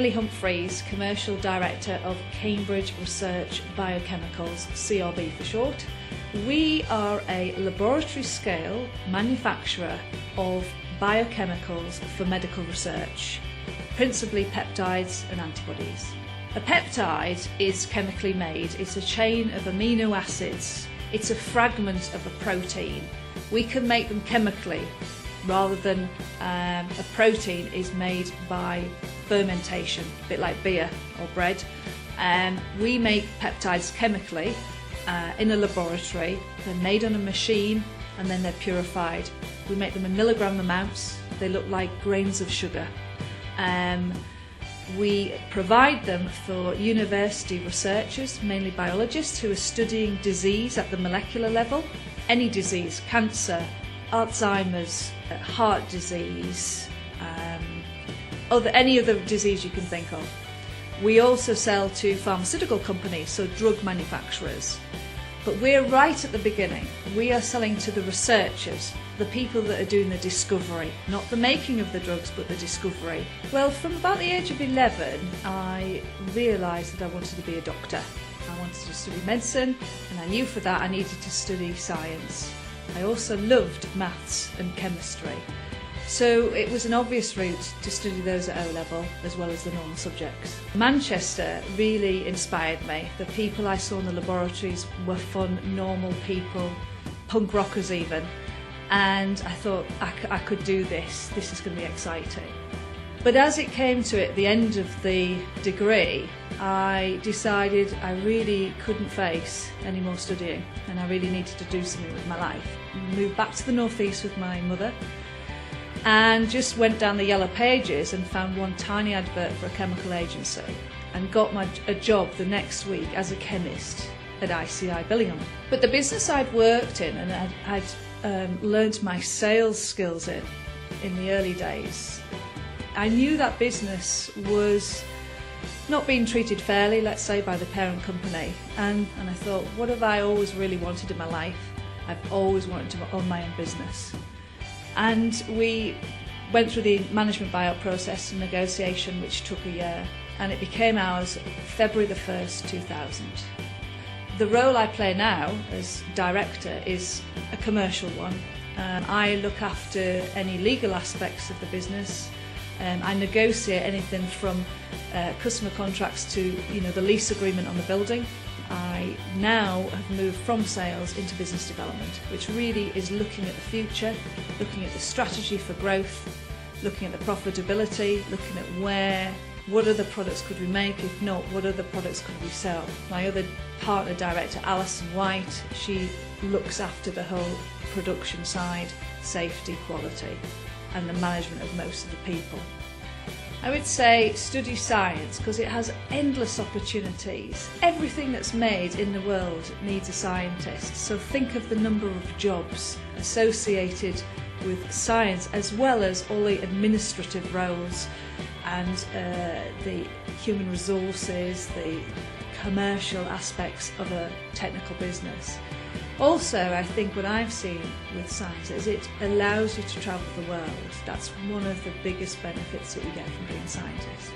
Kelly Humphreys, Commercial Director of Cambridge Research Biochemicals, CRB for short. We are a laboratory scale manufacturer of biochemicals for medical research, principally peptides and antibodies. A peptide is chemically made. It's a chain of amino acids. It's a fragment of a protein. We can make them chemically rather than a protein is made by fermentation, a bit like beer or bread. We make peptides chemically in a laboratory. They're made on a machine and then they're purified. We make them in milligram amounts. They look like grains of sugar. We provide them for university researchers, mainly biologists, who are studying disease at the molecular level. Any disease, cancer, Alzheimer's, heart disease, any other disease you can think of. We also sell to pharmaceutical companies, so drug manufacturers. But we're right at the beginning. We are selling to the researchers, the people that are doing the discovery, not the making of the drugs, but the discovery. Well, from about the age of 11, I realised that I wanted to be a doctor. I wanted to study medicine, and I knew for that I needed to study science. I also loved maths and chemistry. So it was an obvious route to study those at O-level as well as the normal subjects. Manchester really inspired me. The people I saw in the laboratories were fun, normal people, punk rockers even. And I thought I could do this. This is going to be exciting. But as it came to it, the end of the degree, I decided I really couldn't face any more studying and I really needed to do something with my life. Moved back to the northeast with my mother and just went down the yellow pages and found one tiny advert for a chemical agency and got a job the next week as a chemist at ICI Billingham. But the business I'd worked in and I'd learned my sales skills in the early days, I knew that business was not being treated fairly, let's say, by the parent company. And I thought, what have I always really wanted in my life? I've always wanted to own my own business. And we went through the management buyout process and negotiation, which took a year, and it became ours February the 1st, 2000. The role I play now as director is a commercial one. I look after any legal aspects of the business. I negotiate anything from customer contracts to the lease agreement on the building. I now have moved from sales into business development, which really is looking at the future, looking at the strategy for growth, looking at the profitability, looking at what other products could we make, if not, what other products could we sell. My other partner director, Alison White, she looks after the whole production side, safety, quality, and the management of most of the people. I would say study science because it has endless opportunities. Everything that's made in the world needs a scientist, so think of the number of jobs associated with science as well as all the administrative roles and the human resources, the commercial aspects of a technical business. Also, I think what I've seen with science is it allows you to travel the world. That's one of the biggest benefits that you get from being a scientist.